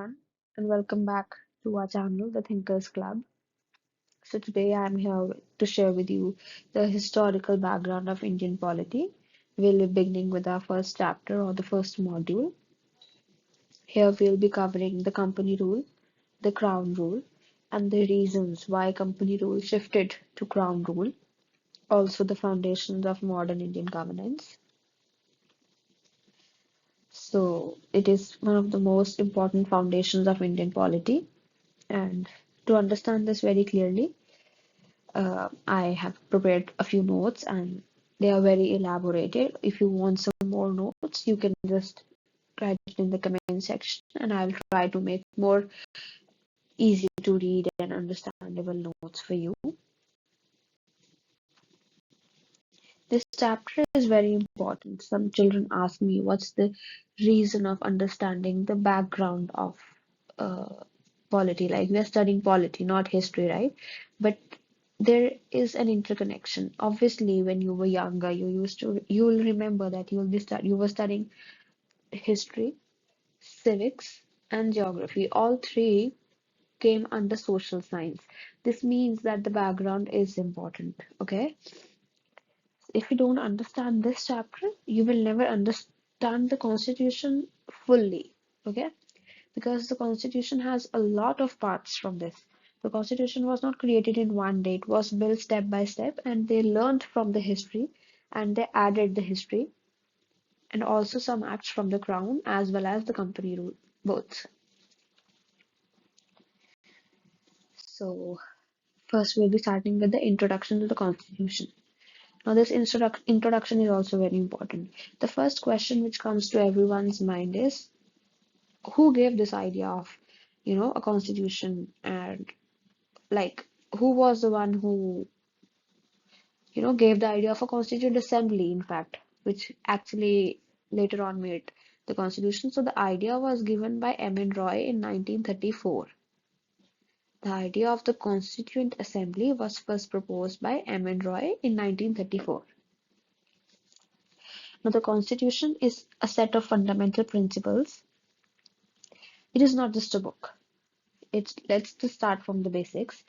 everyone, and welcome back to our channel, The Thinkers Club. So, today I'm here to share with you the historical background of Indian polity. We'll be beginning with our first chapter or the first module. Here, we'll be covering the company rule, the crown rule, and the reasons why company rule shifted to crown rule, also the foundations of modern Indian governance. So, it is one of the most important foundations of Indian polity. And to understand this very clearly, I have prepared a few notes and they are very elaborated. If you want some more notes, you can just write it in the comment section and I'll try to make more easy to read and understandable notes for you. This chapter is very important. Some children ask me what's the reason of understanding the background of uh, polity. Like we are studying polity, not history, right? But there is an interconnection. Obviously, when you were younger, you will remember that you were studying history, civics, and geography. All three came under social science. This means that the background is important. Okay, if you don't understand this chapter, you will never understand the constitution fully. Okay, because the constitution has a lot of parts from this. The constitution was not created in one day, it was built step by step, and they learned from the history and they added the history and also some acts from the crown as well as the company rule, both. So, first we'll be starting with the introduction to the constitution. Now, this introduction is also very important. The first question which comes to everyone's mind is who gave this idea of, a constitution and like who was the one who gave the idea of a constituent assembly, in fact, which actually later on made the constitution. So the idea was given by M.N. Roy in 1934. The idea of the constituent assembly was first proposed by M.N. Roy in 1934. Now the constitution is a set of fundamental principles. It is not just a book. Let's just start from the basics.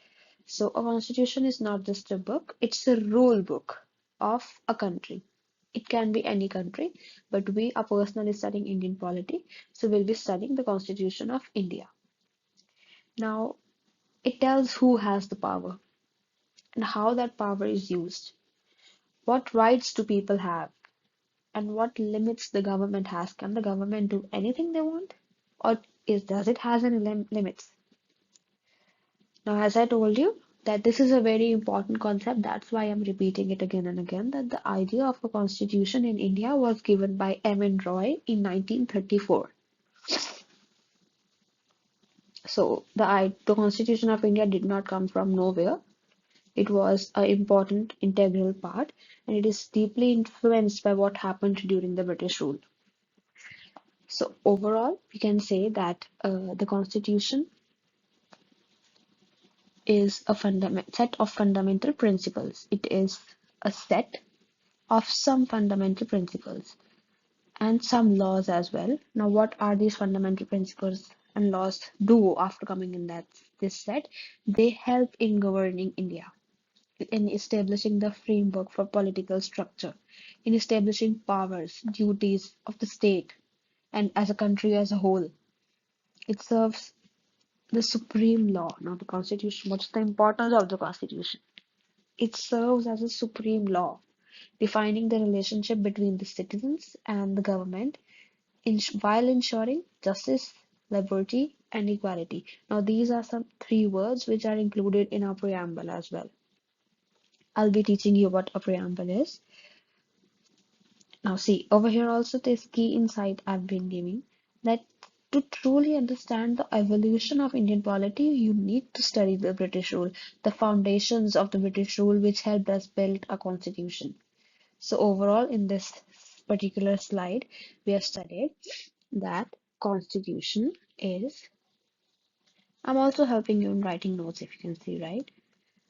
So a constitution is not just a book, it's a rule book of a country. It can be any country, but we are personally studying Indian polity, so we'll be studying the Constitution of India. Now, it tells who has the power and how that power is used, what rights do people have, and what limits the government has. Can the government do anything they want, or does it has any limits? Now, as I told you, that this is a very important concept, that's why I'm repeating it again and again, that the idea of a constitution in India was given by M.N. Roy in 1934. So the Constitution of India did not come from nowhere. It was an important integral part, and it is deeply influenced by what happened during the British rule. So overall, we can say that the Constitution is a set of fundamental principles. It is a set of some fundamental principles and some laws as well. Now, what are these fundamental principles and laws do after coming in this set? They help in governing India, in establishing the framework for political structure, in establishing powers, duties of the state, and as a country as a whole. It serves the supreme law. Now, the Constitution, what's the importance of the Constitution? It serves as a supreme law, defining the relationship between the citizens and the government while ensuring justice, liberty, and equality. Now, these are some three words which are included in our preamble as well. I'll be teaching you what a preamble is. Now, see, over here also this key insight I've been giving that to truly understand the evolution of Indian polity, you need to study the British rule, the foundations of the British rule which helped us build a constitution. So overall, in this particular slide, we have studied that constitution is, I'm also helping you in writing notes if you can see, right?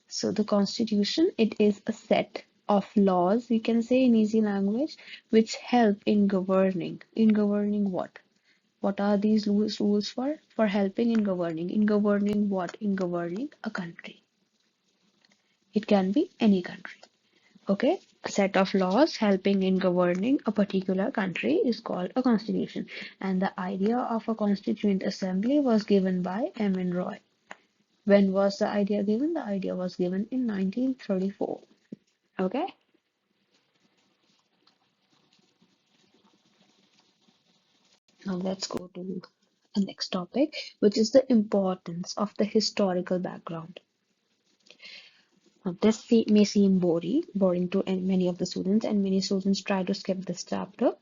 So the constitution, it is a set of laws, you can say in easy language, which help in governing. In governing what? What are these rules for? For helping in governing. In governing what? In governing a country. It can be any country. Okay, a set of laws helping in governing a particular country is called a constitution. And the idea of a constituent assembly was given by M.N. Roy. When was the idea given? The idea was given in 1934. Okay, now let's go to the next topic, which is the importance of the historical background. Now, this may seem boring to many of the students, and many students try to skip this chapter.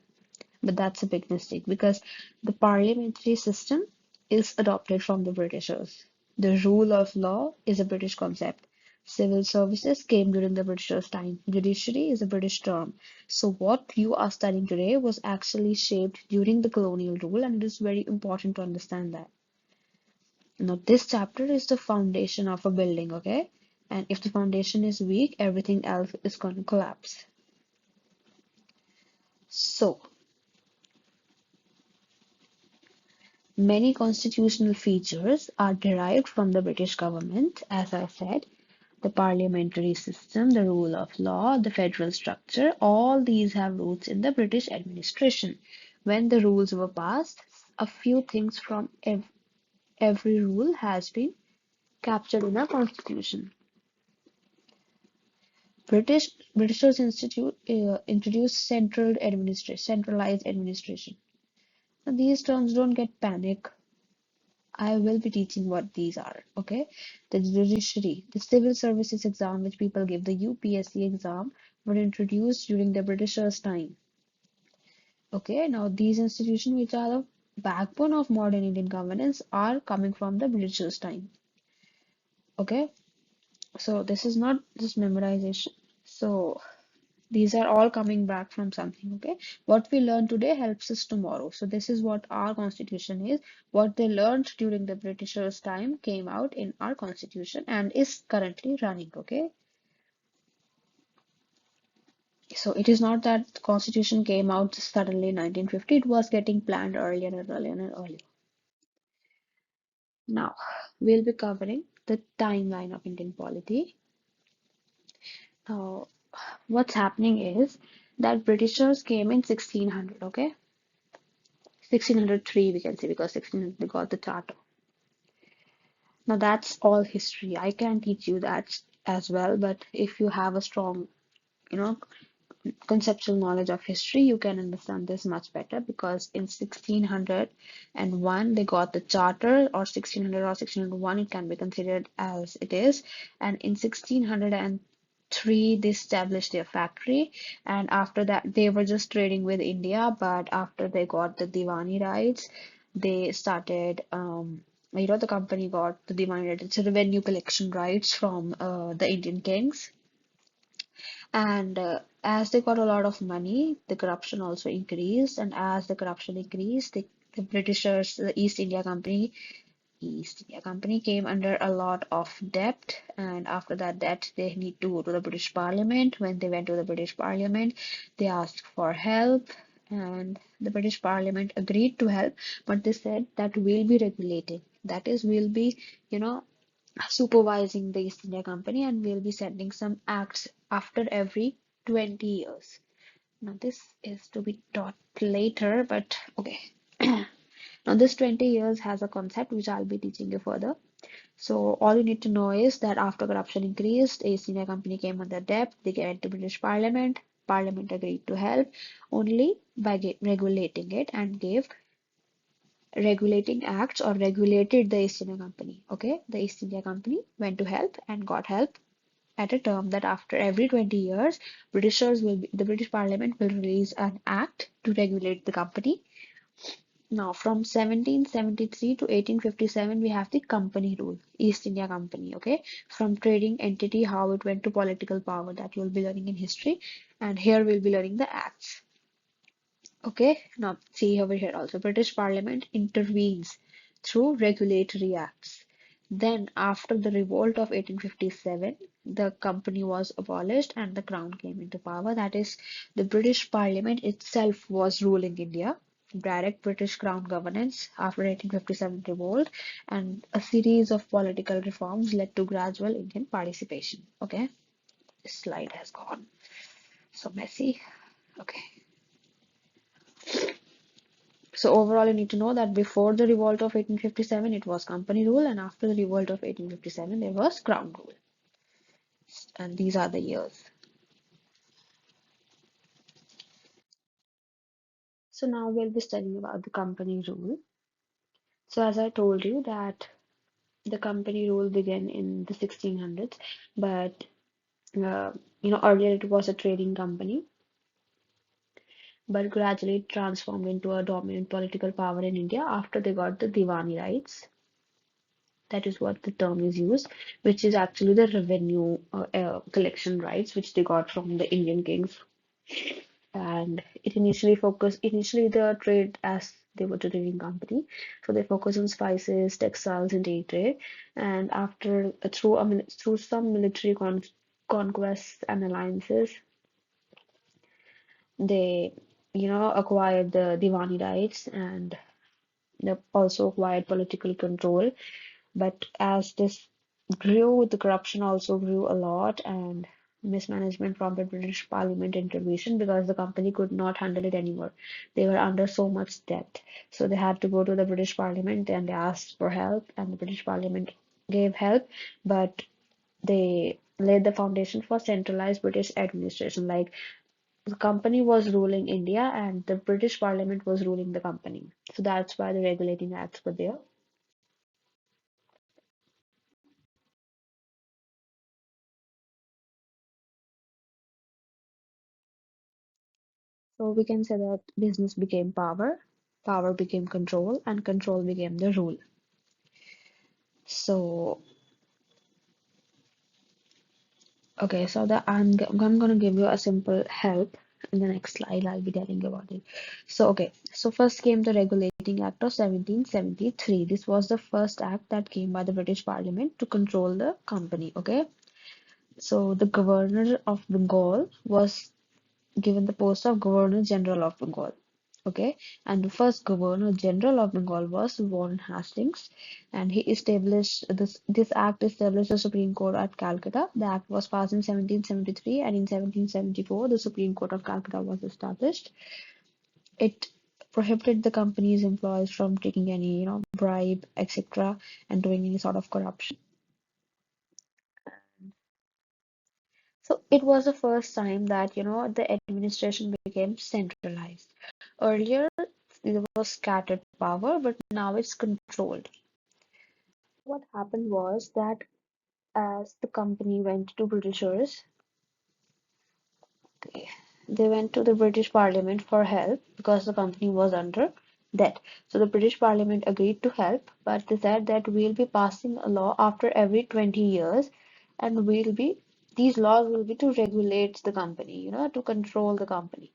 But that's a big mistake because the parliamentary system is adopted from the Britishers. The rule of law is a British concept. Civil services came during the Britishers' time. Judiciary is a British term. So what you are studying today was actually shaped during the colonial rule, and it is very important to understand that. Now, this chapter is the foundation of a building, okay? And if the foundation is weak, everything else is going to collapse. So, many constitutional features are derived from the British government, as I said, the parliamentary system, the rule of law, the federal structure, all these have roots in the British administration. When the rules were passed, a few things from every rule has been captured in a constitution. Britishers introduced centralized administration. Now, these terms don't get panic. I will be teaching what these are, okay? The judiciary, the civil services exam which people give, the UPSC exam, were introduced during the Britishers' time. Okay, now these institutions which are the backbone of modern Indian governance are coming from the Britishers' time. Okay, so this is not just memorization. So these are all coming back from something, okay? What we learn today helps us tomorrow. So this is what our constitution is. What they learned during the Britishers' time came out in our constitution and is currently running, okay? So it is not that the constitution came out suddenly in 1950. It was getting planned earlier and earlier and earlier. Now, we'll be covering the timeline of Indian polity. Now, what's happening is that Britishers came in 1600, okay? 1603 we can say because 1600 they got the charter. Now that's all history. I can teach you that as well, but if you have a strong, you know, conceptual knowledge of history, you can understand this much better because in 1601 they got the charter, or 1600 or 1601 it can be considered as it is, and in 1603 they established their factory, and after that they were just trading with India, but after they got the Diwani rights, they started the company got the Diwani rights, so revenue collection rights from the Indian kings. And as they got a lot of money, the corruption also increased. And as the corruption increased, the Britishers, the East India Company came under a lot of debt. And after that debt, they need to go to the British Parliament. When they went to the British Parliament, they asked for help. And the British Parliament agreed to help, but they said that we'll be regulating. That is, we'll be, you know, supervising the East India Company, and we'll be sending some acts after every 20 years. Now, this is to be taught later, but okay. Now, this 20 years has a concept which I'll be teaching you further. So, all you need to know is that after corruption increased, East India Company came under debt, they went to British Parliament. Parliament agreed to help only by regulating it and gave regulating acts or regulated the East India Company. Okay, the East India Company went to help and got help at a term that after every 20 years, the British Parliament will release an act to regulate the company. Now, from 1773 to 1857, we have the company rule, East India Company. Okay, from trading entity, how it went to political power, that you'll be learning in history, and here we'll be learning the acts. Okay, now see over here also, British Parliament intervenes through regulatory acts. Then, after the revolt of 1857, the company was abolished and the crown came into power. That is, the British Parliament itself was ruling India. direct British Crown governance after 1857 revolt, and a series of political reforms led to gradual Indian participation. Okay, this slide has gone so messy. Okay, so overall, you need to know that before the revolt of 1857, it was company rule, and after the revolt of 1857, there was crown rule. And these are the years. So now we'll be studying about the company rule. So as I told you that the company rule began in the 1600s, but uh, earlier it was a trading company, but gradually it transformed into a dominant political power in India after they got the Diwani rights. That is what the term is used, which is actually the revenue collection rights which they got from the Indian kings. And it initially the trade as they were a trading company, so they focus on spices, textiles, and day trade. And after through some military conquests and alliances, they acquired the Diwani rights, and they also acquired political control. But as this grew, the corruption also grew a lot, and mismanagement from the British Parliament intervention because the company could not handle it anymore. They were under so much debt. So they had to go to the British Parliament and they asked for help, and the British Parliament gave help, but they laid the foundation for centralized British administration. Like the company was ruling India and the British Parliament was ruling the company. So that's why the regulating acts were there. So we can say that business became power, power became control, and control became the rule. So, okay, so I'm gonna give you a simple help in the next slide. I'll be telling you about it. So, okay, so first came the Regulating Act of 1773. This was the first act that came by the British Parliament to control the company. Okay, so the Governor of Bengal was given the post of Governor General of Bengal. Okay, and the first Governor General of Bengal was Warren Hastings, and he established this act established the Supreme Court at Calcutta. The act was passed in 1773, and in 1774 the Supreme Court of Calcutta was established. It prohibited the company's employees from taking any bribe, etc., and doing any sort of corruption. So it was the first time that the administration became centralized. Earlier, there was scattered power, but now it's controlled. What happened was that as the company went to Britishers, okay, they went to the British Parliament for help because the company was under debt. So the British Parliament agreed to help, but they said that we'll be passing a law after every 20 years, and these laws will be to regulate the company, to control the company.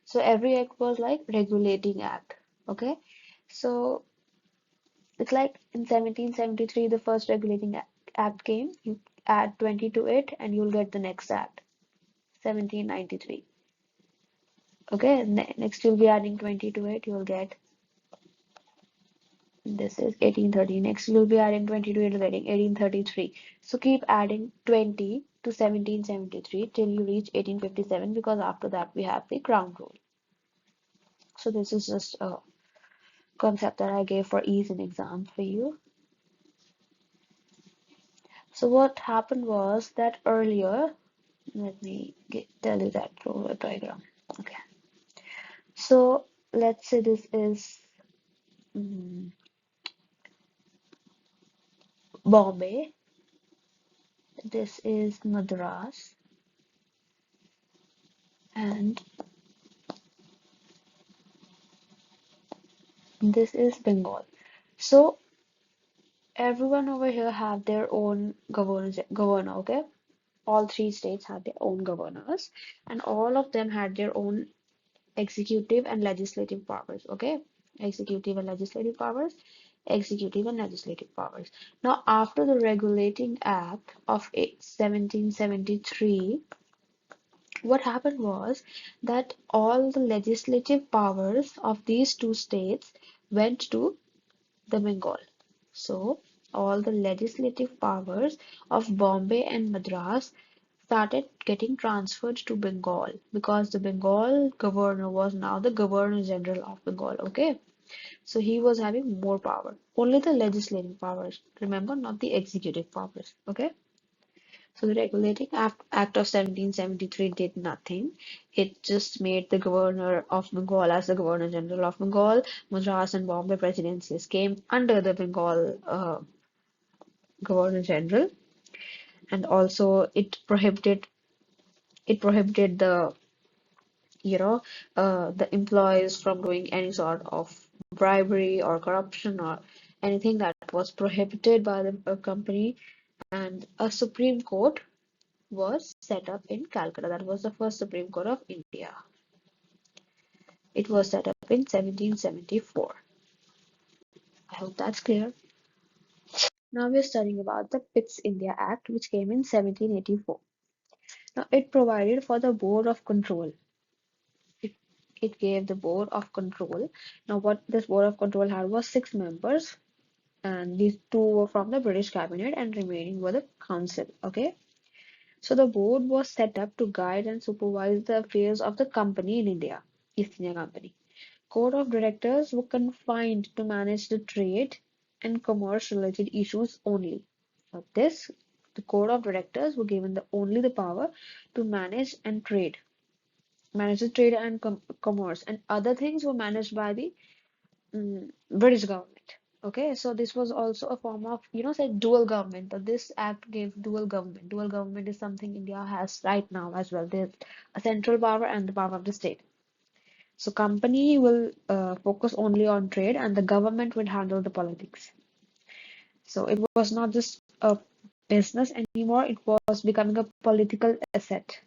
So every act was like regulating act. Okay. So it's like in 1773, the first regulating act came. You add 20 to it, and you'll get the next act, 1793. Okay. Next, you'll be adding 20 to it. You'll get this is 1830. Next, you'll be adding 20 to it. You're getting 1833. So keep adding 20 to 1773 till you reach 1857, because after that we have the Crown Rule. So this is just a concept that I gave for ease in exam for you. So what happened was that earlier, let me tell you that through a diagram. Okay. So let's say this is mm, Bombay, this is Madras, and this is Bengal. So everyone over here have their own governor, okay? All three states had their own governors, and all of them had their own executive and legislative powers. Okay, executive and legislative powers, executive and legislative powers. Now after the Regulating Act of 1773, What happened was that all the legislative powers of these two states went to the Bengal. So all the legislative powers of Bombay and Madras started getting transferred to Bengal because the Bengal governor was now the Governor General of Bengal. Okay, so he was having more power, only the legislative powers. Remember, not the executive powers. Okay, so the Regulating Act of 1773 did nothing. It just made the Governor of Bengal as the Governor General of Bengal. Madras and Bombay presidencies came under the Bengal Governor General, and also it prohibited you know the employees from doing any sort of bribery or corruption or anything that was prohibited by the company. And a Supreme Court was set up in Calcutta. That was the first Supreme Court of India. It was set up in 1774. I hope that's clear. Now we're studying about the Pitt's India Act, which came in 1784. Now it provided for the Board of Control. It, it gave the Board of Control. Now what this Board of Control had was 6 members, and these two were from the British Cabinet and remaining were the Council. Okay. So the board was set up to guide and supervise the affairs of the company in India, East India Company. Court of Directors were confined to manage the trade and commerce related issues only. For this, the Court of Directors were given only the power to manage the trade and commerce, and other things were managed by the British government. Okay, so this was also a form of, say dual government. That this act gave dual government. Dual government is something India has right now as well. There's a central power and the power of the state. So company will focus only on trade and the government will handle the politics. So it was not just a business anymore, it was becoming a political asset.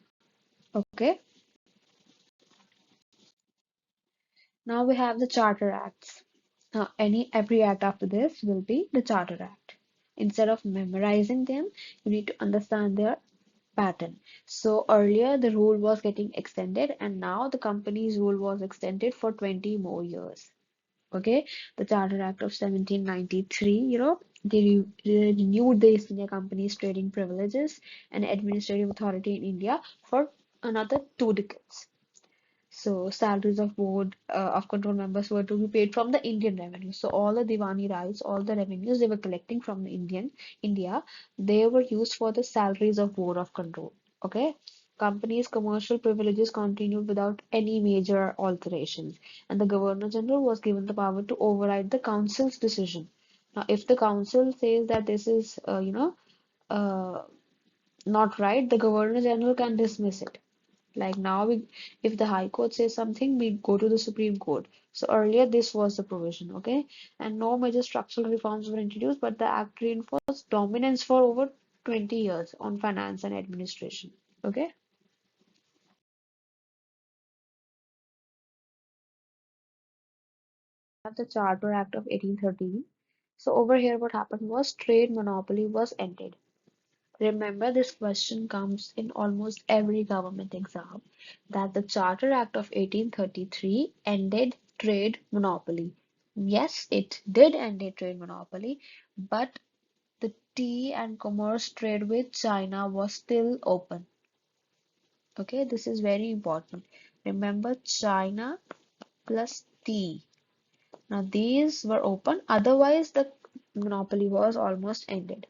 Okay, now we have the Charter Acts. Now every act after this will be the Charter Act. Instead of memorizing them, you need to understand their pattern. So earlier the rule was getting extended and now the company's rule was extended for 20 more years. Okay, the Charter Act of 1793, they renewed the East India Company's trading privileges and administrative authority in India for another 2 decades. So salaries of board of control members were to be paid from the Indian revenue. So all the Diwani rights, all the revenues they were collecting from the India, they were used for the salaries of board of control. Okay. Companies' commercial privileges continued without any major alterations, and the Governor General was given the power to override the council's decision. Now, if the council says that this is, uh, not right, the Governor General can dismiss it. Like now, if the High Court says something, we go to the Supreme Court. So earlier, this was the provision, okay? And no major structural reforms were introduced, but the Act reinforced dominance for over 20 years on finance and administration, okay? Have the Charter Act of 1813. So over here, what happened was trade monopoly was ended. Remember, this question comes in almost every government exam, that the Charter Act of 1833 ended trade monopoly. Yes, it did end a trade monopoly, but the tea and commerce trade with China was still open. Okay, this is very important. Remember, China plus tea. Now, these were open, otherwise, the monopoly was almost ended.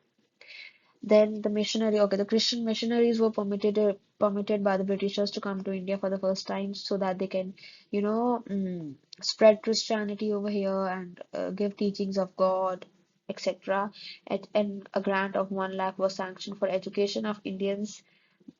Then the Christian missionaries were permitted by the Britishers to come to India for the first time so that they can, spread Christianity over here and give teachings of God, etc. And a grant of 1 lakh was sanctioned for education of Indians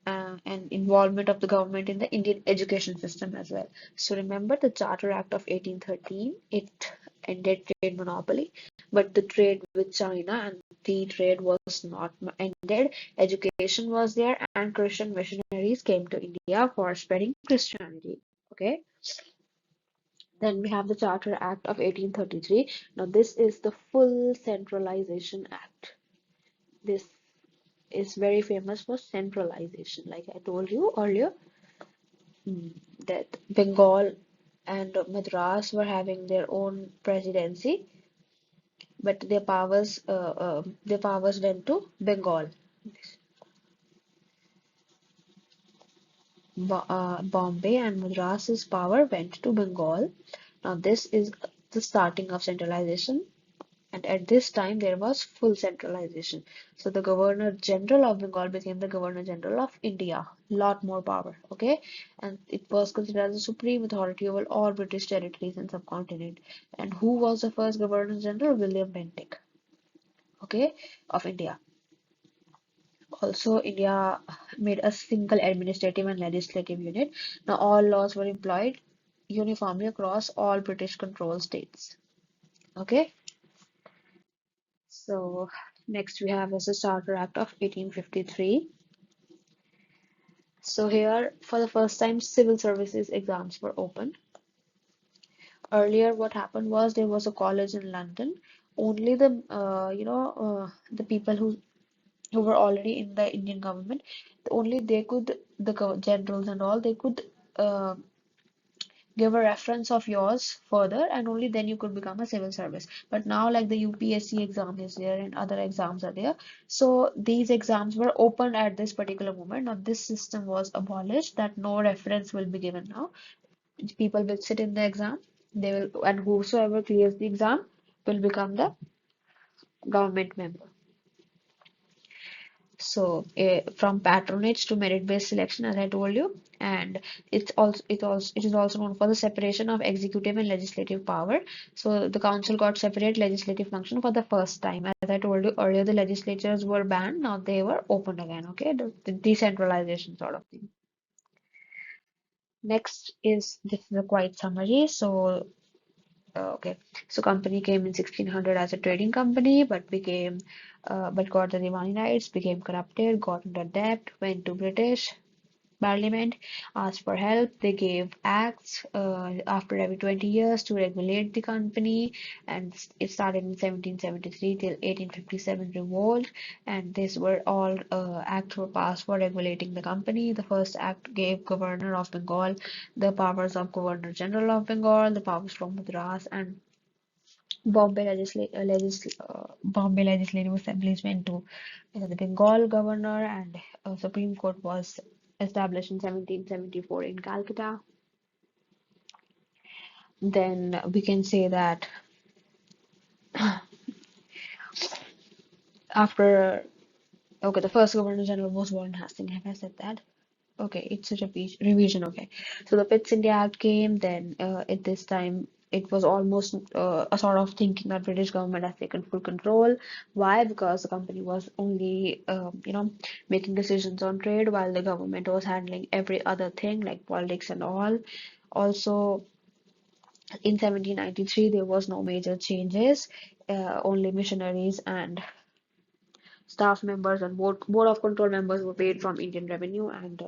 and involvement of the government in the Indian education system as well. So remember the Charter Act of 1813, it ended trade monopoly, but the trade with China and the trade was not ended. Education was there, and Christian missionaries came to India for spreading Christianity. Okay. Then we have the Charter Act of 1833. Now this is the full centralization act. This is very famous for centralization, like I told you earlier. mm, that Bengal and Madras were having their own presidency, but their powers went to Bengal. Bombay and Madras's power went to Bengal. Now this is the starting of centralization, and at this time there was full centralization. So the Governor General of Bengal became the Governor General of India. Lot more power, okay? And it was considered as the supreme authority over all British territories and subcontinent. And who was the first Governor General? William Bentinck, okay, of India. Also, India made a single administrative and legislative unit. Now, all laws were employed uniformly across all British controlled states. Okay, so next we have is the Charter Act of 1853. So here, for the first time, civil services exams were opened. Earlier, what happened was there was a college in London. Only the people who were already in the Indian government, only they could, the generals and all, they could uh, give a reference of yours further, and only then you could become a civil service. But now, like the UPSC exam is there and other exams are there, so these exams were opened at this particular moment. Now, this system was abolished that no reference will be given now. People will sit in the exam, they will, and whosoever clears the exam will become the government member. So from patronage to merit-based selection, as I told you, and it is also known for the separation of executive and legislative power. So the council got separate legislative function for the first time. As I told you earlier, the legislatures were banned. Now they were opened again. Okay, the decentralization sort of thing. Next is this is a quite summary. So okay, so company came in 1600 as a trading company, but got the Diwani rights, became corrupted, got into debt, went to British Parliament, asked for help. They gave acts after every 20 years to regulate the company, and it started in 1773 till 1857 revolt. And these were all acts were passed for regulating the company. The first act gave Governor of Bengal the powers of Governor General of Bengal, the powers from Madras, and Bombay Legislative Assemblies went to the Bengal governor, and Supreme Court was established in 1774 in Calcutta. Then we can say that after, okay, the first Governor General was Warren Hastings. Have I said that? Okay, it's a revision. Okay, so the Pitt's India Act came. Then at this time, it was almost a sort of thinking that British government has taken full control. Why? Because the company was only, making decisions on trade, while the government was handling every other thing like politics and all. Also, in 1793, there was no major changes. Only missionaries and staff members and board of control members were paid from Indian revenue, and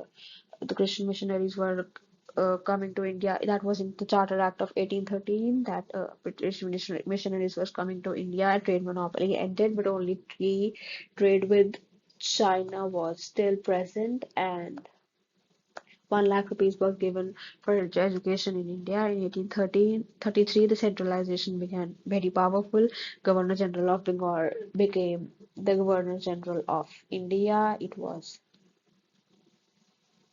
the Christian missionaries were coming to India. That was in the Charter Act of 1813 that British missionaries was coming to India. Trade monopoly ended, but only trade with China was still present, and 1 lakh rupees was given for education in India. In 1833, the centralization began very powerful. Governor General of Bengal became the Governor General of India. It was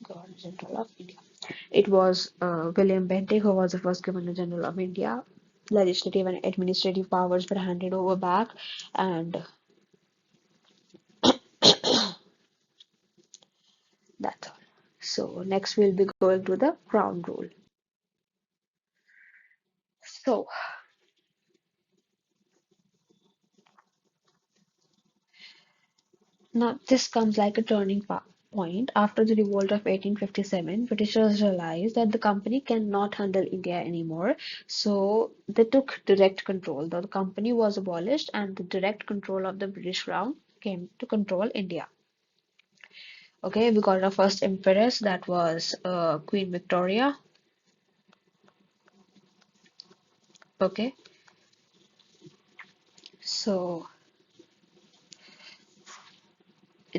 Governor General of India. It was William Bentinck who was the first Governor General of India. Legislative and administrative powers were handed over back, and that's all. So next we'll be going to the Crown Rule. So now this comes like a turning point. After the revolt of 1857, Britishers realized that the company cannot handle India anymore, so they took direct control. The company was abolished, and the direct control of the British Crown came to control India. Okay, we got our first empress, that was Queen Victoria. Okay, so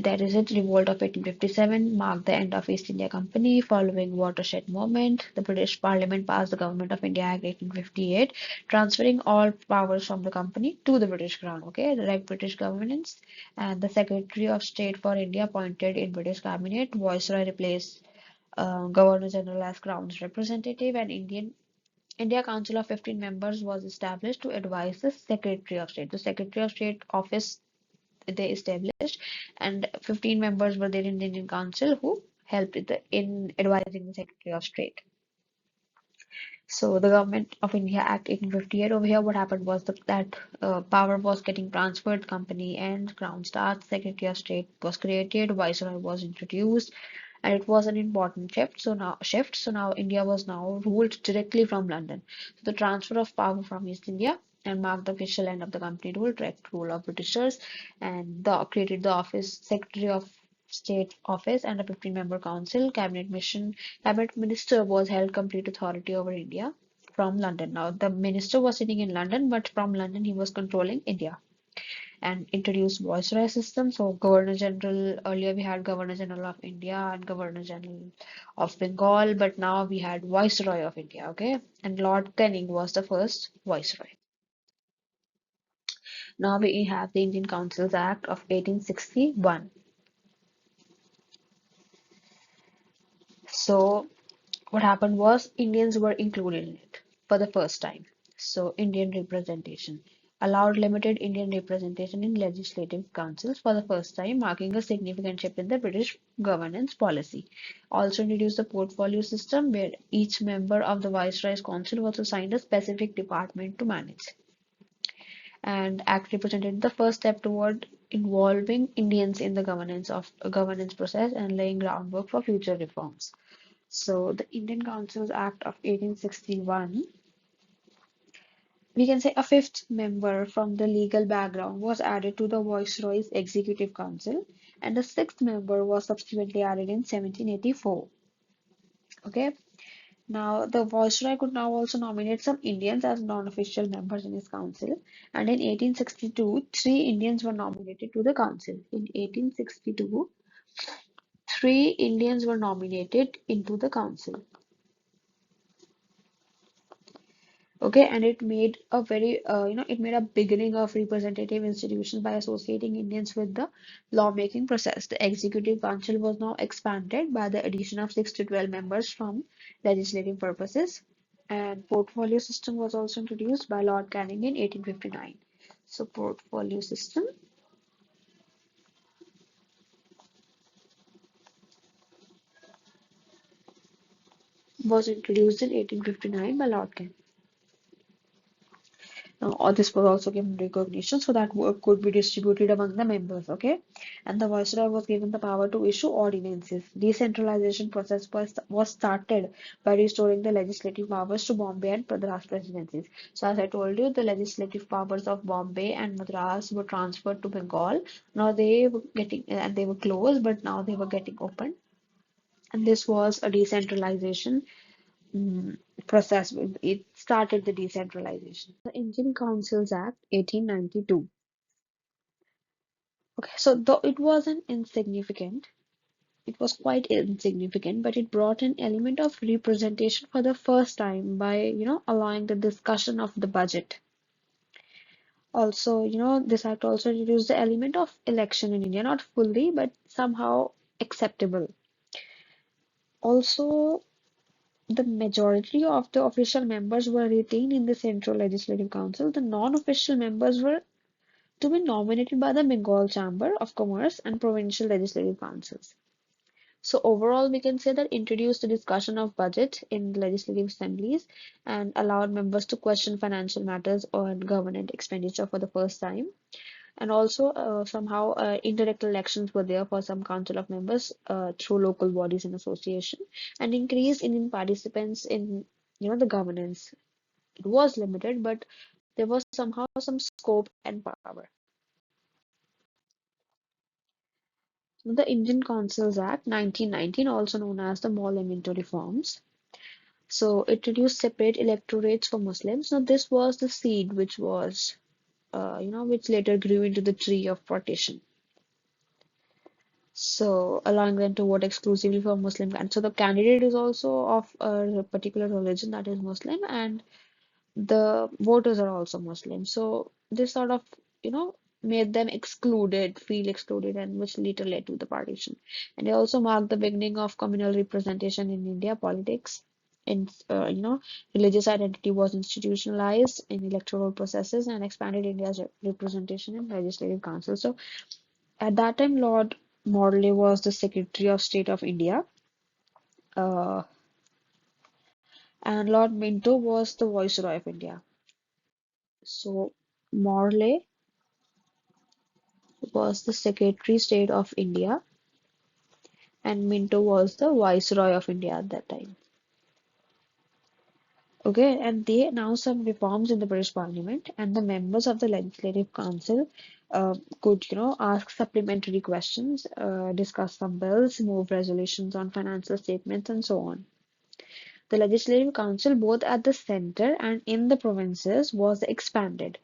That is it. Revolt of 1857 marked the end of East India Company. Following watershed movement, the British Parliament passed the Government of India Act 1858, transferring all powers from the company to the British Crown. Okay, direct British governance, and the Secretary of State for India appointed in British Cabinet. Viceroy replaced Governor General as Crown's representative, and India Council of 15 members was established to advise the Secretary of State. The Secretary of State office they established, and 15 members were there in the Indian Council who helped in advising the Secretary of State. So the Government of India Act 1858 over here, what happened was that power was getting transferred, company and crown starts, Secretary of State was created, Viceroy was introduced, and it was an important shift. So now India was now ruled directly from London. So the transfer of power from East India and marked the official end of the company rule, direct rule of Britishers, and created the office Secretary of State office and a 15-member council. Cabinet minister was held complete authority over India from London. Now the minister was sitting in London, but from London he was controlling India, and introduced viceroy system. So Governor General, earlier we had Governor General of India and Governor General of Bengal, but now we had Viceroy of India, okay? And Lord Canning was the first Viceroy. Now we have the Indian Councils Act of 1861. So what happened was Indians were included in it for the first time. So Indian representation allowed limited Indian representation in legislative councils for the first time, marking a significant shift in the British governance policy. Also introduced the portfolio system where each member of the Viceroy's council was assigned a specific department to manage. And Act represented the first step toward involving Indians in the governance process and laying groundwork for future reforms. So the Indian Councils Act of 1861, we can say a fifth member from the legal background was added to the Viceroy's Executive Council, and a sixth member was subsequently added in 1784. Okay, now the Viceroy could now also nominate some Indians as non-official members in his council, and in 1862, three Indians were nominated to the council. In 1862, three Indians were nominated into the council. Okay, and it made a it made a beginning of representative institutions by associating Indians with the lawmaking process. The executive council was now expanded by the addition of 6 to 12 members from legislative purposes, and portfolio system was also introduced by Lord Canning in 1859. So portfolio system was introduced in 1859 by Lord Canning. Or this was also given recognition so that work could be distributed among the members, okay? And the viceroy was given the power to issue ordinances. Decentralization process was started by restoring the legislative powers to Bombay and Madras presidencies. So as I told you, the legislative powers of Bombay and Madras were transferred to Bengal. Now they were getting, and they were closed, but now they were getting open. And this was a decentralization mm, process. It started the decentralization. The Indian Councils Act 1892. Okay, so though it wasn't insignificant, it was quite insignificant, but it brought an element of representation for the first time by, allowing the discussion of the budget. Also, this act also introduced the element of election in India, not fully, but somehow acceptable. Also, the majority of the official members were retained in the Central Legislative Council. The non-official members were to be nominated by the Bengal Chamber of Commerce and provincial legislative councils. So overall, we can say that introduced the discussion of budget in legislative assemblies and allowed members to question financial matters or government expenditure for the first time. And also somehow indirect elections were there for some council of members through local bodies and association, and increased Indian participants in the governance. It was limited, but there was somehow some scope and power. The Indian Councils Act 1919, also known as the Monumental Reforms. So it introduced separate electorates for Muslims. Now this was the seed which was, which later grew into the tree of partition. so allowing them to vote exclusively for Muslim candidates. So the candidate is also of a particular religion, that is Muslim, and the voters are also Muslim. So this sort of, you know, made them excluded, feel excluded, and which later led to the partition. And it also marked the beginning of communal representation in India politics. In religious identity was institutionalized in electoral processes and expanded India's representation in legislative council. So at that time, Lord Morley was the Secretary of State of India, uh, and Lord Minto was the Viceroy of India. So Morley was the Secretary State of India, and Minto was the Viceroy of India at that time. Okay, and they announced some reforms in the British Parliament, and the members of the Legislative Council could, ask supplementary questions, discuss some bills, move resolutions on financial statements, and so on. The Legislative Council, both at the center and in the provinces, was expanded.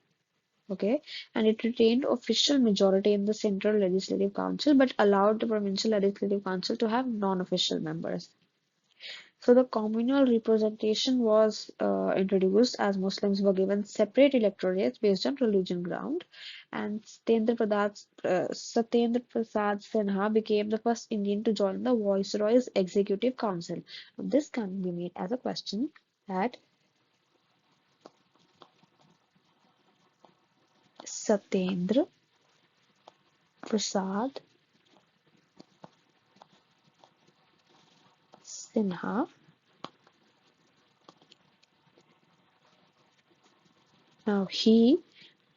Okay, and it retained official majority in the Central Legislative Council but allowed the Provincial Legislative Council to have non-official members. So the communal representation was introduced as Muslims were given separate electorates based on religion ground, and Satyendra Prasad Sinha became the first Indian to join the Viceroy's Executive Council. This can be made as a question that Satyendra Prasad Sinha. Now, he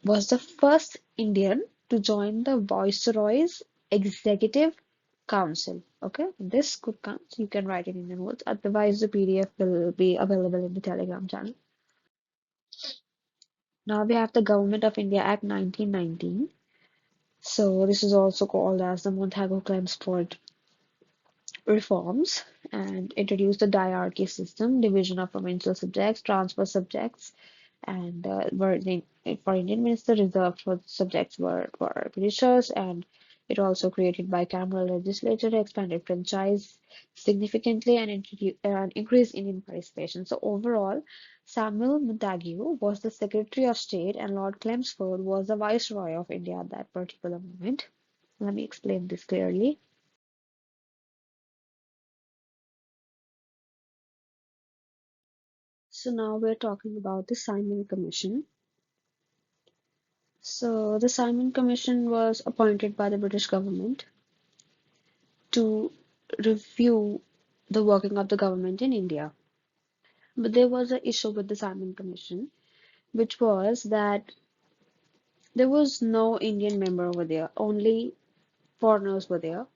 was the first Indian to join the Viceroy's Executive Council. Okay, this could count. You can write it in the notes. Otherwise, the PDF will be available in the Telegram channel. Now we have the Government of India Act 1919. So this is also called as the Montagu-Chelmsford reforms, and introduced the diarchy system, division of provincial subjects, transfer subjects, and for Indian minister reserved for subjects were for Britishers, and it also created bicameral legislature, expanded franchise significantly, and increased Indian participation. So overall, Samuel Montagu was the Secretary of State, and Lord Chelmsford was the Viceroy of India at that particular moment. Let me explain this clearly. So now we're talking about the Simon Commission. So the Simon Commission was appointed by the British government to review the working of the government in India. But there was an issue with the Simon Commission, which was that there was no Indian member over there, only foreigners were there.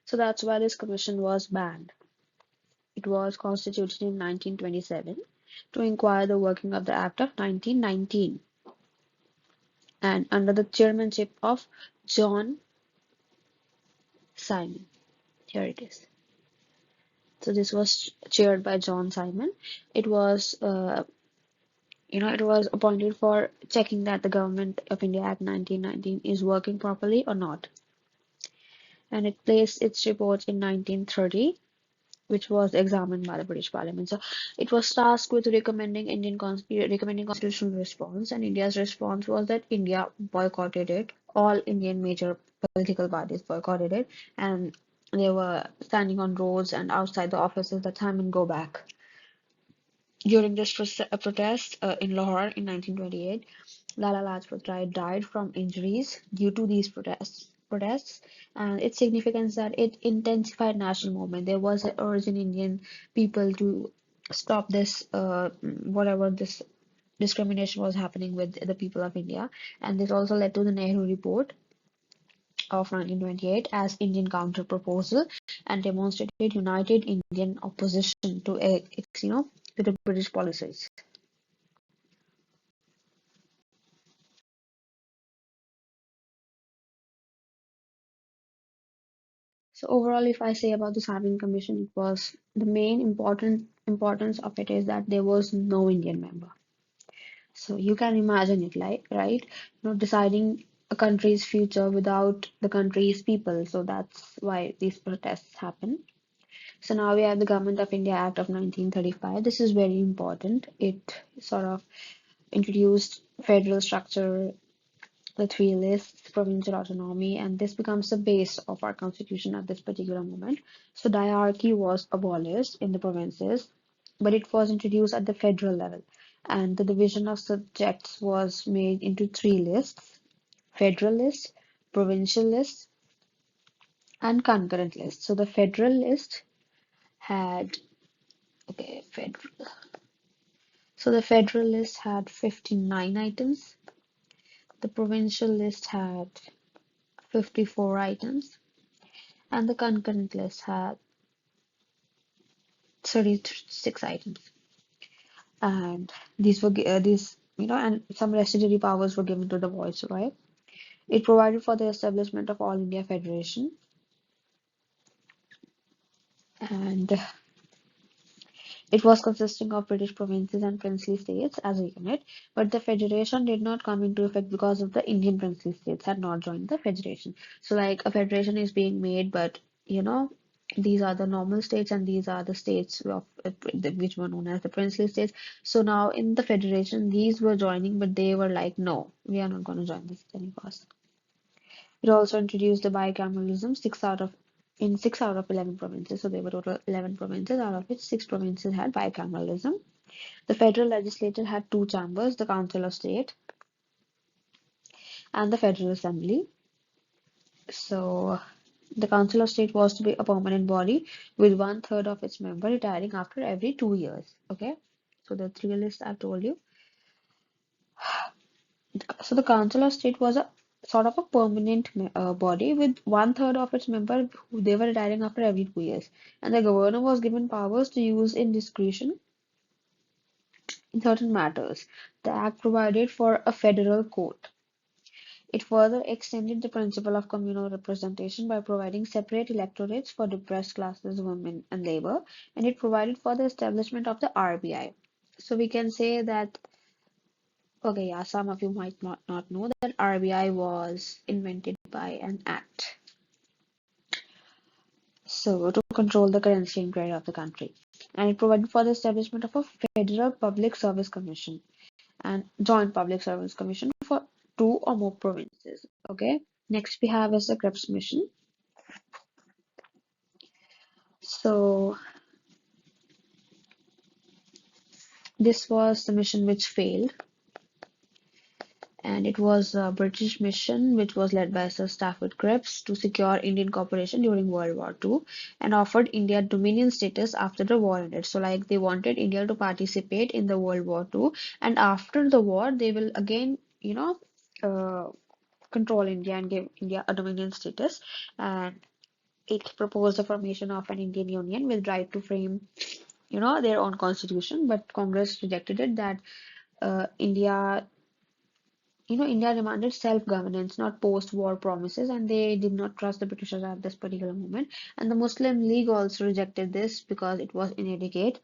So that's why this commission was banned. It was constituted in 1927 to inquire the working of the Act of 1919, and under the chairmanship of John Simon. Here it is. So this was chaired by John Simon. It was, it was appointed for checking that the Government of India Act 1919 is working properly or not. And it placed its report in 1930, which was examined by the British Parliament. So it was tasked with recommending constitutional response, and India's response was that India boycotted it. All Indian major political parties boycotted it, and they were standing on roads and outside the offices that Simon go back. During this protest in Lahore in 1928, Lala Lajpat Rai died from injuries due to these protests, and its significance that it intensified national movement. There was an urge in Indian people to stop this, whatever this discrimination was happening with the people of India, and this also led to the Nehru Report of 1928 as Indian counter proposal, and demonstrated united Indian opposition to to the British policies. So overall, if I say about the Savin Commission, it was the main important importance of it is that there was no Indian member. So you can imagine it, like, right? Deciding a country's future without the country's people. So that's why these protests happen. So now we have the Government of India Act of 1935. This is very important. It sort of introduced federal structure, the three lists, provincial autonomy, and this becomes the base of our constitution at this particular moment. So diarchy was abolished in the provinces, but it was introduced at the federal level, and the division of subjects was made into three lists: federal list, provincial list, and concurrent list. So the federal list had federal. So the federal list had 59 items. The provincial list had 54 items, and the concurrent list had 36 items. And these, and some residuary powers were given to the viceroy. It provided for the establishment of All India Federation, and it was consisting of British provinces and princely states as a unit, but the federation did not come into effect because of the Indian princely states had not joined the federation. So, like, a federation is being made, but these are the normal states and these are the states of which were known as the princely states. So now in the federation, these were joining, but they were like, no, we are not going to join this at any cost. It also introduced the bicameralism, 6 out of 11 provinces. So there were total 11 provinces, out of which 6 provinces had bicameralism. The federal legislature had two chambers, the Council of State and the Federal Assembly. So the Council of State was to be a permanent body with one-third of its members retiring after every 2 years. Okay, so the three lists I've told you. So the Council of State was a sort of a permanent body with one-third of its members who they were retiring after every 2 years, and the governor was given powers to use in discretion in certain matters. The Act provided for a federal court. It further extended the principle of communal representation by providing separate electorates for depressed classes, women, and labor, and it provided for the establishment of the RBI. So we can say that, okay, yeah, some of you might not know that RBI was invented by an act. So to control the currency and credit of the country. And it provided for the establishment of a Federal Public Service Commission and Joint Public Service Commission for two or more provinces. Okay. Next we have is the Cripps Mission. So this was the mission which failed, and it was a British mission which was led by Sir Stafford Cripps to secure Indian cooperation during World War II and offered India Dominion status after the war ended. So, like, they wanted India to participate in the World War II, and after the war, they will again, uh, control India and give India a Dominion status. And it proposed the formation of an Indian Union with right to frame, their own constitution, but Congress rejected it. That India India demanded self-governance, not post-war promises, and they did not trust the Britishers at this particular moment. And the Muslim League also rejected this because it was inadequate,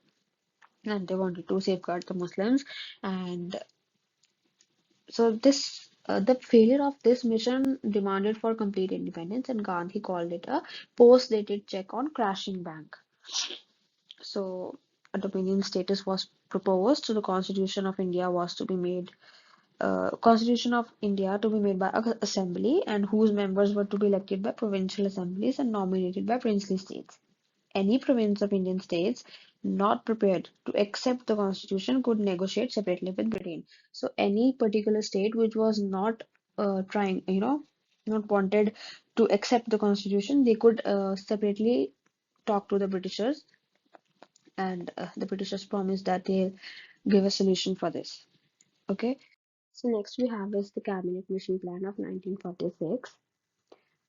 and they wanted to safeguard the Muslims. And so the failure of this mission demanded for complete independence, and Gandhi called it a post-dated check on crashing bank. So a dominion status was proposed. So the Constitution of India was to be made Constitution of India to be made by Assembly, and whose members were to be elected by provincial assemblies and nominated by princely states. Any province of Indian states not prepared to accept the constitution could negotiate separately with Britain. So any particular state which was not trying, not wanted to accept the constitution, they could separately talk to the Britishers, and the Britishers promised that they'll give a solution for this. Okay. So next we have is the Cabinet Mission Plan of 1946.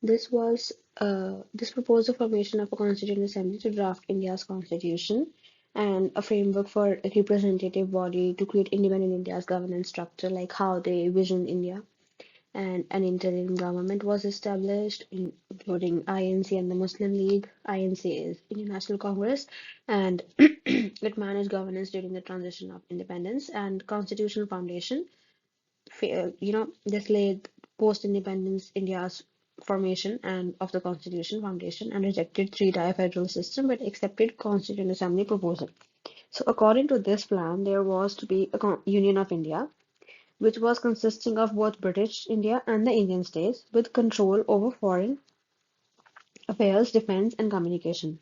This proposed the formation of a constituent assembly to draft India's constitution and a framework for a representative body to create independent India's governance structure, like how they vision India. And an interim government was established, including INC and the Muslim League. INC is Indian National Congress, and it managed governance during the transition of independence and constitutional foundation. This laid post-independence India's formation and of the Constitution Foundation and rejected three-tier federal system but accepted Constituent Assembly proposal. So according to this plan, there was to be a Union of India, which was consisting of both British India and the Indian states, with control over foreign affairs, defense, and communication.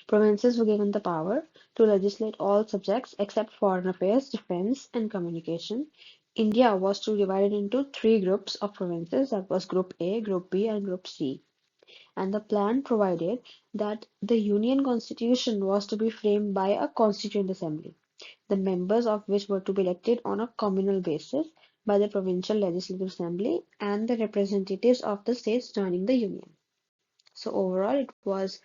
Provinces were given the power to legislate all subjects except foreign affairs, defense, and communication. India was to be divided into three groups of provinces, that was Group A, Group B, and Group C. And the plan provided that the Union Constitution was to be framed by a Constituent Assembly, the members of which were to be elected on a communal basis by the Provincial Legislative Assembly and the representatives of the states joining the Union. So overall, it was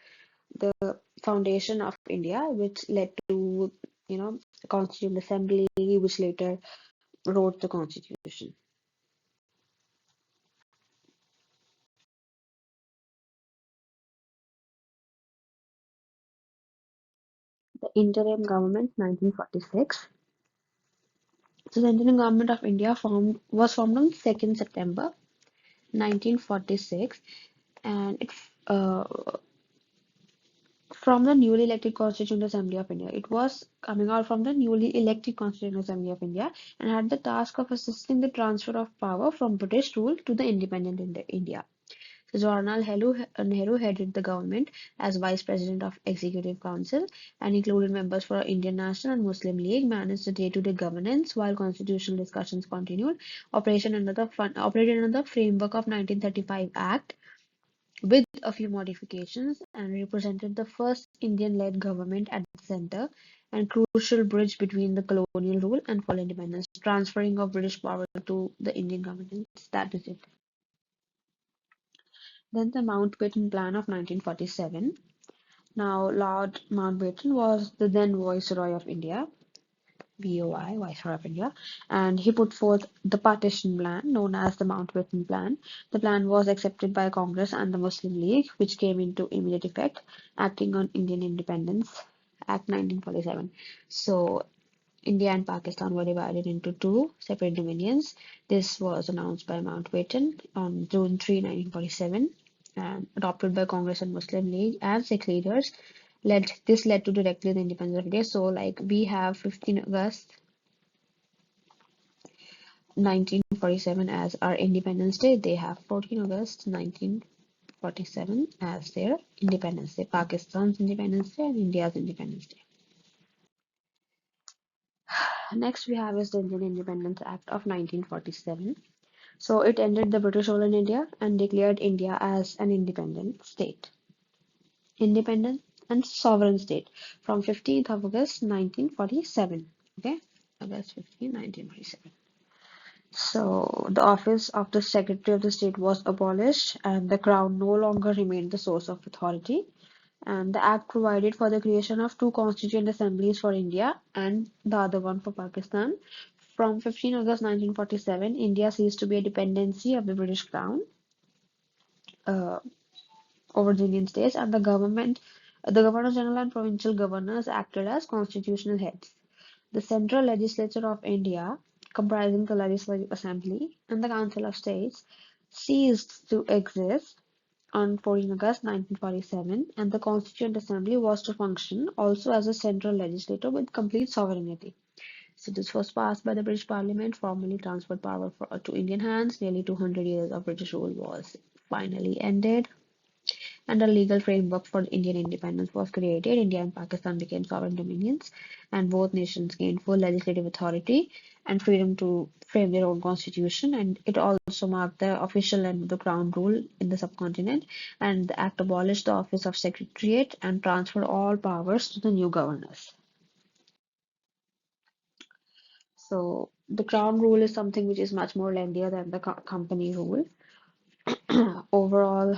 the foundation of India, which led to, the Constituent Assembly, which later wrote the Constitution. The interim government, 1946. So the interim government of India was formed on 2nd September 1946, and it uh, from the newly elected Constituent Assembly of India. It was coming out from the newly elected Constituent Assembly of India and had the task of assisting the transfer of power from British rule to the independent India. So Nehru headed the government as Vice President of Executive Council and included members for Indian National and Muslim League, managed the day-to-day governance while constitutional discussions continued, operated under the framework of 1935 Act with a few modifications, and represented the first Indian-led government at the center and crucial bridge between the colonial rule and full independence, transferring of British power to the Indian government. That is it. Then the Mountbatten Plan of 1947. Now, Lord Mountbatten was the then Viceroy of India, VOI, Viceroy of India, and he put forth the partition plan known as the Mountbatten Plan. The plan was accepted by Congress and the Muslim League, which came into immediate effect, acting on Indian Independence Act 1947. So, India and Pakistan were divided into two separate dominions. This was announced by Mountbatten on June 3, 1947, and adopted by Congress and Muslim League and Sikh leaders. This led to directly the independence of India. So, like we have 15 August 1947 as our Independence Day, they have 14 August 1947 as their Independence Day, Pakistan's Independence Day and India's Independence Day. Next we have is the Indian Independence Act of 1947. So it ended the British rule in India and declared India as an independent and sovereign state from 15th of August 1947. Okay, August 15, 1947. So the office of the Secretary of the State was abolished and the Crown no longer remained the source of authority. And the Act provided for the creation of two constituent assemblies for India and the other one for Pakistan. From 15 August 1947, India ceased to be a dependency of the British Crown uh, over the Indian states, and the Governor General and provincial governors acted as constitutional heads. The central legislature of India, comprising the Legislative Assembly and the Council of States, ceased to exist on 14 August 1947, and the Constituent Assembly was to function also as a central legislature with complete sovereignty. So this was passed by the British Parliament, formally transferred power to Indian hands. Nearly 200 years of British rule was finally ended, and a legal framework for Indian independence was created. India and Pakistan became sovereign dominions, and both nations gained full legislative authority and freedom to frame their own constitution. And it also marked the official end of the crown rule in the subcontinent. And the act abolished the office of secretariat and transferred all powers to the new governors. So the crown rule is something which is much more lengthier than the company rule. Overall,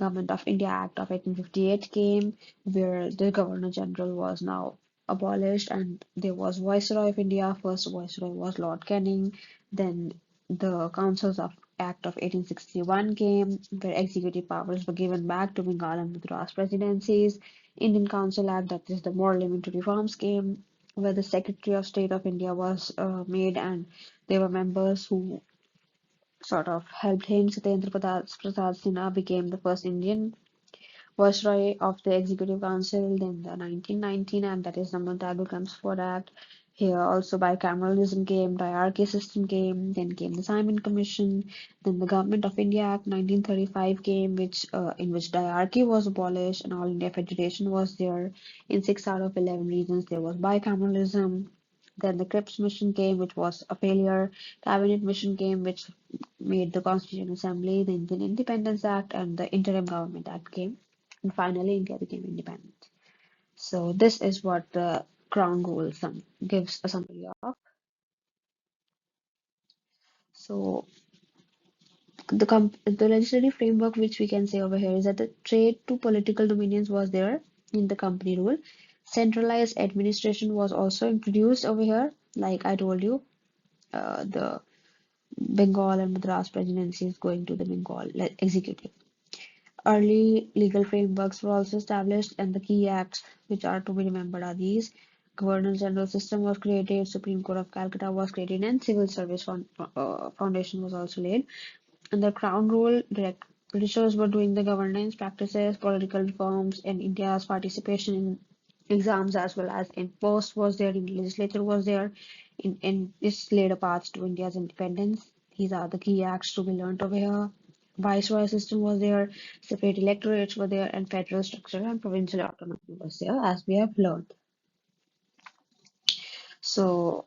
Government of India Act of 1858 came, where the Governor General was now abolished, and there was Viceroy of India. First Viceroy was Lord Canning. Then the Councils of Act of 1861 came, where executive powers were given back to Bengal and Madras presidencies. Indian Council Act, that is the more limited reforms, came, where the Secretary of State of India was made, and there were members who sort of helped him. Satyendra Pratap Sinha became the first Indian Viceroy of the Executive Council, then the 1919, and that is the Montagu Chelmsford Act. Here also bicameralism came, diarchy system came, then came the Simon Commission, then the Government of India Act 1935 came, which in which diarchy was abolished and all India Federation was there. In 6 out of 11 regions there was bicameralism. Then the Cripps Mission came, which was a failure. Cabinet Mission came, which made the Constituent Assembly. The Indian Independence Act and the Interim Government Act came. And finally, India became independent. So this is what the Crown Rule gives a summary of. So the legislative framework which we can say over here is that the trade to political dominions was there in the company rule. Centralized administration was also introduced over here, like I told you, the Bengal and Madras presidency is going to the Bengal executive. Early legal frameworks were also established, and the key acts which are to be remembered are these. Governor General System was created, Supreme Court of Calcutta was created, and Civil Service Foundation was also laid. Under Crown rule, direct Britishers were doing the governance practices, political reforms, and India's participation in exams as well as in post was there, in legislature was there, in this laid a path to India's independence. These are the key acts to be learnt over here. Viceroy system was there, separate electorates were there, and federal structure and provincial autonomy was there, as we have learned. So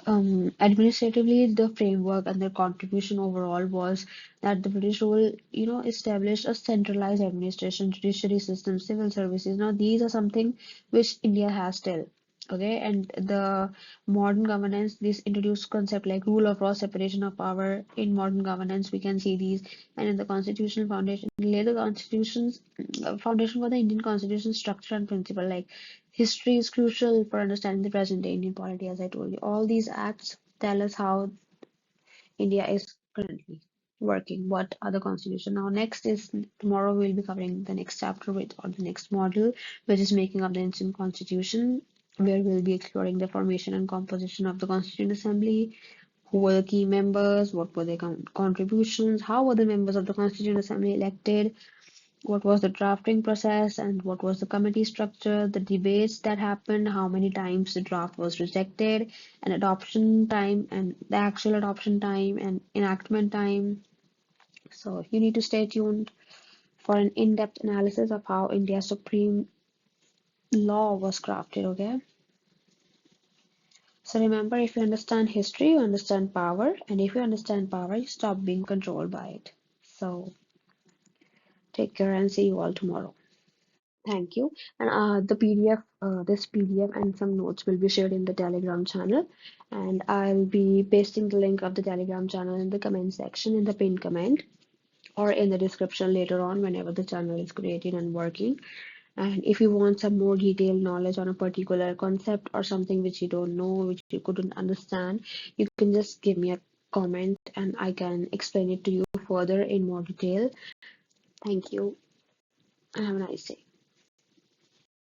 administratively, the framework and their contribution overall was that the British rule, established a centralized administration, judiciary system, civil services. Now, these are something which India has still. Okay, and the modern governance, this introduced concept like rule of law, separation of power. In modern governance, we can see these, and in the constitutional foundation, lay the constitution's foundation for the Indian constitution structure and principle. Like history is crucial for understanding the present day Indian polity, as I told you. All these acts tell us how India is currently working, what are the constitution. Now, next is tomorrow we'll be covering the next chapter with or the next module, which is making up the Indian Constitution, where we'll be exploring the formation and composition of the Constituent Assembly, who were the key members, what were their contributions, how were the members of the Constituent Assembly elected, what was the drafting process and what was the committee structure, the debates that happened, how many times the draft was rejected, and adoption time and the actual adoption time and enactment time. So you need to stay tuned for an in-depth analysis of how India's supreme law was crafted, okay? So remember, if you understand history, you understand power, and if you understand power, you stop being controlled by it. So take care and see you all tomorrow. Thank you. And this PDF and some notes will be shared in the Telegram channel. And I'll be pasting the link of the Telegram channel in the comment section in the pinned comment or in the description later on whenever the channel is created and working. And if you want some more detailed knowledge on a particular concept or something which you don't know, which you couldn't understand, you can just give me a comment and I can explain it to you further in more detail. Thank you and have a nice day.